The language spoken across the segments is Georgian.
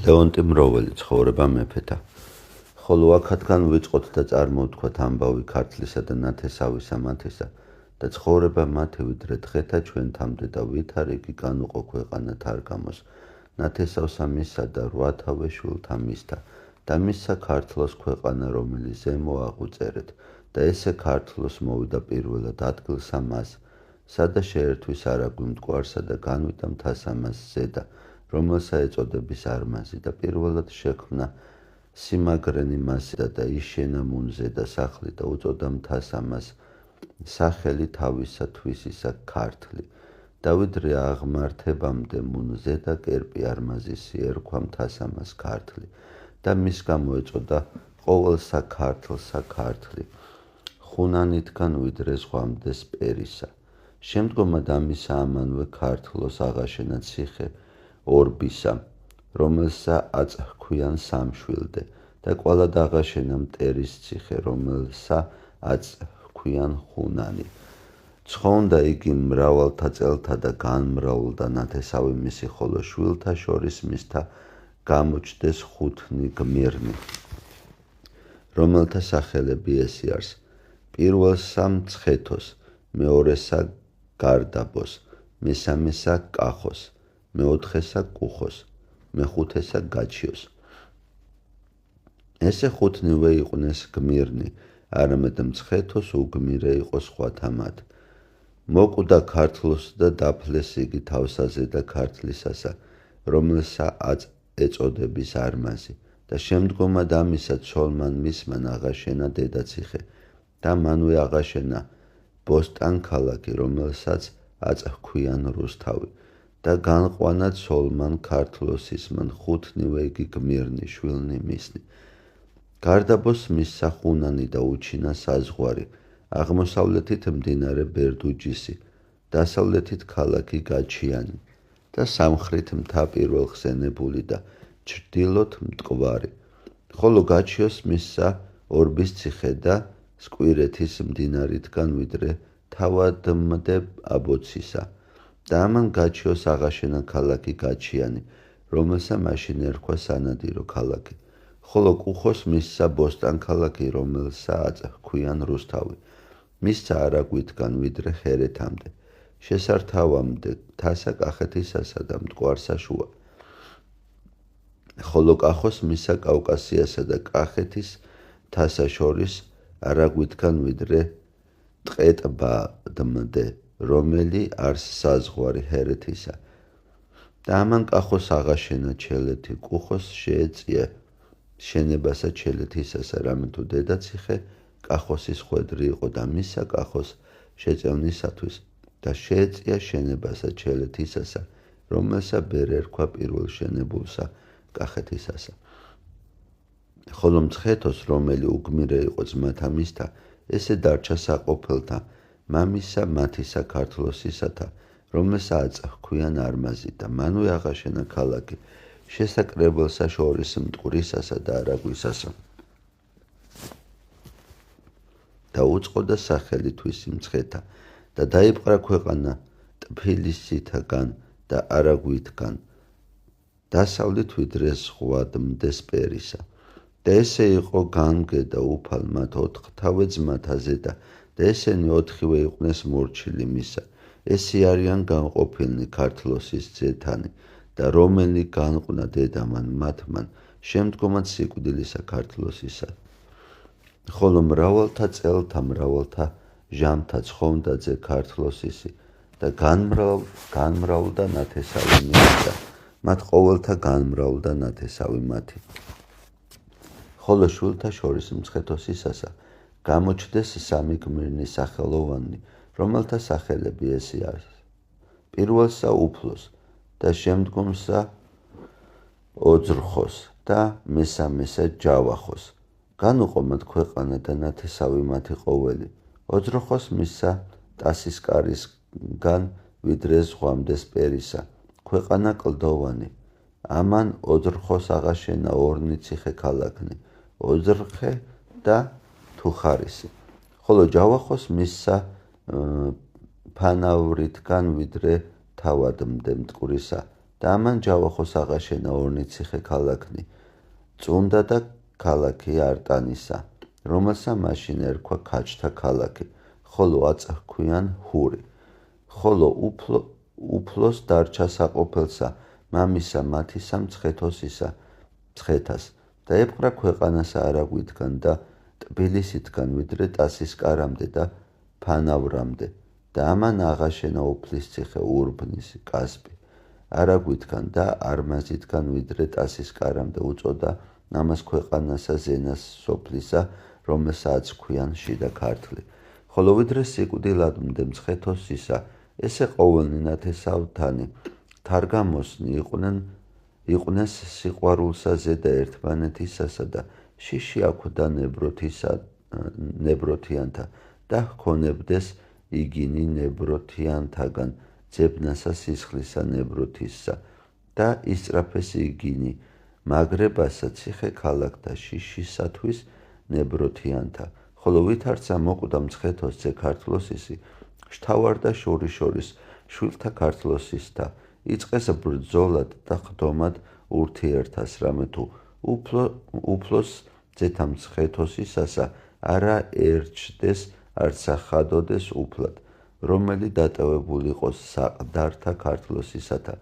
ლეონტი მროველი ცხოვრება მეფეთა. ხოლო აქათგან ვიწყოთ და წარმოვთქვათ ამბავი ქართლისა და ნათესავისა მათისა და ცხოვრება მათი ვიდრე დღეთა ჩვენთამდე და ვითარ იგი განუყო ქვეყანა თარგამოს ნათესავსა მისსა და 8 შვილთა მისთა და მისსა ქართლოს ქვეყანა რომელიც ზემო აღუწერეთ და ესე ქართლოს მოვიდა პირველად ადგილსა მას სადა შეერთვის არაგვი მტკვარსა და განვიდა მთასა მას ზედა რომელსა ეწოდების არმაზი და პირველად შექმნა სიმაგრენი მასა და იშენა მუნზე და სახლი და უწოდა მთასა მას სახელი თავისა თვისისა ქართლი და ვიდრე აღმართებამდე მუნზე და კერპი არმაზისი ერქვა მთასა მას ქართლი და მის გამო ეწოდა ყოველსა ქართლსა ქართლი ხუნანითგან ვიდრე ზღვამდე სპერისა შემდგომად ამისა ამანვე ქართლოს აღაშენა ციხე ორბისა რომელსა აწჰქვიან სამშვილდე და კვალად აღაშენა მტერის ციხე რომელსა აწჰქვიან ხუნანი ცხონდა იგი მრავალთა წელთა და განმრავლდა ნათესავი მისი ხოლო შვილთა შორის მისთა გამოჩდეს ხუთნი გმირნი რომელთა სახელები ესე არის პირველსა მცხეთოს მეორესა გარდაბოს მესამესა კახოს მეოთხესა კუხოს მეხუთესა გაჩიოს ესე ხუთნივე იყვნენ გმირნი არამედ მცხეთოს უგმირე იყო სხვათა მათ მოკვდა ქართლოს და დაფლეს იგი თავსაზე და ქართლისასა რომელსა ეწოდების არმაზი და შემდგომად ამისა ცოლმან მისმან აღაშენა დედაციხე და მანვე აღაშენა ბოსტან ქალაქი რომელსაც აწჰქვიან რუსთავი და განყვანა ცოლმან ქართლოსისმან ხუთნივე იგი გმირნი შვილნი მისნი გარდაბოს მისსა ხუნანი და უჩინა საზღვარი აღმოსავლეთით მდინარე ბერდუჯისი დასავლეთით ქალაქი გაჩიანი და სამხრეთ მთა პირველ ხსენებული და ჩრდილოთ მტკვარი ხოლო გაჩიოს მისსა ორბის ციხე და სკვირეთის მდინარითგან ვიდრე თავადმდე აბოცისა და ამან გაჩიოს აღაშენა ქალაქი გაჩიანი რომელსა მაშინ ერქვა სანადირო ქალაქი ხოლო კუხოს მისსა ბოსტან ქალაქი რომელსა აწჰქვიან რუსთავი მისცა არაგვითგან ვიდრე ხერეთამდე შესართავამდე მთასა კახეთისასა და მტკვარსა შუა ხოლო კახოს მისსა კავკასიასა და კახეთის მთასა შორის არაგვითგან ვიდრე ტყეტბადმდე რომელი არს საზღვარი ჰერეთისა და ამან კახოს აღაშენა ჩელეთი კუხოს შეეწია შენებასა ჩელეთისასა რამე თუ დედაციხე კახოსის ხვედრი იყო და მისსა კახოს შეწევნისათვის და შეეწია შენებასა ჩელეთისასა რომელსა ბერ ერქვა პირველ შენებულსა კახეთისასა ხოლო მცხეთოს რომელი უგმირე იყო ძმათა მისთა ესე დარჩა საყოფელთა მამისა მათისა ქართლოსისათა რომელსა აწჰქვიან არმაზი და მანვე აღაშენა ქალაქი შესაკრებელსა შორის მტყვრისასა და არაგვისასა და უწყოდა სახელი თვისი მცხეთა და დაიპყრა ქვეყანა ტფილისითაგან და არაგვითგან დასავლეთ ვიდრე ზღვამდე სპერისა და ესე იყო გამგე და უფალ მათ 4 ძმათაზე და ესენი 4-ვე იყვნენ მორჩილი მისა ესე არიან განყოფილნი ქართლოსის ძეთანი და რომელი განყვნა დედამან მათმან შემდგომად სიკვდილისა ქართლოსისა ხოლო მრავალთა წელთა მრავალთა ჟამთა ცხონდაძე ქართლოსისი და განმრავლდა ნათესავი მისსა მათ ყოველთა განმრავლდა ნათესავი მათი ხოლო შვილთა შორის მცხეთოსისასა გამოჩდეს 3 გმირნი სახელოვანი რომელთა სახელები ესე არის პირველსა უფლოს და შემდგომსა ოძრხოს და მესამესა ჯავახოს განუყო მათ ქვეყანა და ნათესავი მათი ყოველი ოძრხოს მისსა ტასისკარისგან ვიდრე ზღვამდე სპერისა ქვეყანა კლდოვანი ამან ოძრხოს აღაშენა ორნი ციხე ქალაქნი ოძრხე და თუხარისი ხოლო ჯავახოს მისსა ფანავრითგან ვიდრე თავადმდე მტკვრისა და ამან ჯავახოს აღაშენა ორნი ციხე ქალაქნი, წუნდა და ქალაქი არტანისა, რომელსა მაშინ ერქვა ქაჯთა ქალაქი, ხოლო აწჰქვიან ჰური. ხოლო უფლოს დარჩა საყოფელსა მამისა მათისა მცხეთოსისა მცხეთას და ეპყრა ქვეყანასა არაგვითგან და ტბილისითგან ვიდრე ტასისკარამდე და ფანავრამდე და ამან აღაშენა უფლის ციხე ურბნის კასპი არაგვითგან და არმაზითგან ვიდრე ტასისკარამდე უწოდა ამას ქვეყანასა ზენას სოფლისა, რომელსაც ქვიან შიდა ქართლი. ხოლო ვიდრე სიკვდილად მდე მცხეთოსისა, ესე ყოველნი ნათესავთანი თარგამოსნი იყვნენ სიყვარულსა ზედა ერთმანეთისასა და შიში აქვდა ნებროთიანთა და ჰქონებდეს იგინი ნებროთიანთაგან ძებნასა სისხლისა ნებროთისა და ისწრაფეს იგინი მაგრებასა ციხე ქალაქთა შიშისათვის ნებროთიანთა, ხოლო ვითარცა მოკვდა მცხეთოს ძე ქართლოსისი, შთავარდა შორის შვილთა ქართლოსისთა, იწყეს ბრძოლად და ხდომად ურთიერთას, რამე თუ უფლოს ძეთა მცხეთოსისასა არა ერჩდეს, არცა ხადოდეს უფლად, რომელი დატევებული იყოს საყდართა ქართლოსისათა,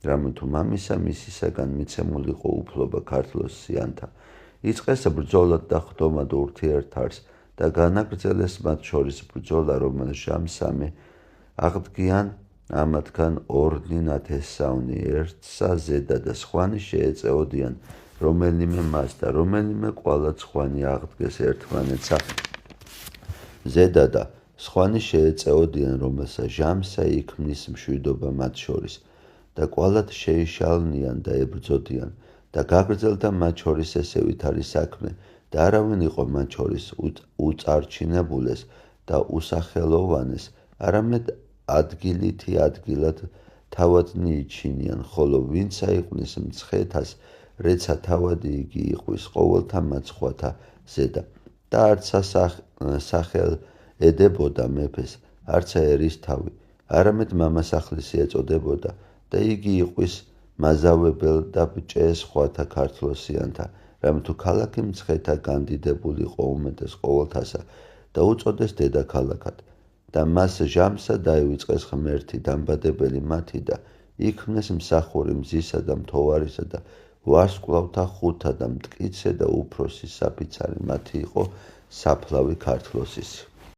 რამე თუ მამისა მისისაგან მიცემული იყო უფლობა ქართლოსიანთა. იწყეს ბრძოლად და ხდომად ურთიერთარს და განაგრძელეს მათ შორის ბრძოლა, რომელ ჟამსამე აღდგიან ამათგან ორნი ნათესავნი ერთსა ზედა და სხვანი შეეწეოდიან რომელიმე მას და რომელიმე კვალად სხვანი აღდგეს ერთმანეთსა ზედა და სხვანი შეეწეოდიან რომელსა ჟამსა იქმნის მშვიდობა მათ შორის და კვალად შეიშალნიან და ებრძოდიან და გაგრძელდა მათ შორის ესე ვითარი საქმე და არავინ იყო მათ შორის უწარჩინებულეს და უსახელოვანეს, არამედ ადგილითი ადგილად თავადნი იჩინიან, ხოლო ვინცა იყვნის მცხეთას, რეცა თავადი იგი იყვის ყოველთა მაცხვათა ზედა და არცა სახელ ედებოდა მეფეს, არცა ერისთავი, არამედ მამასახლისი ეწოდებოდა და იგი იყვის მაზავებელ და ბჭე სხვათა ქართლოსიანთა, რამე თუ ქალაქი მცხეთა განდიდებული იყო უმეტეს ყოველთასა და უწოდეს დედაქალაქად და მას ჟამსა დაივიწყეს ღმერთი დამბადებელი მათი და იქმნეს მსახური მზისა და მთოვარისა და ვარსკვლავთა ხუთა და მტკიცე და უფროსი საფიცარი მათი იყო საფლავი ქართლოსისი.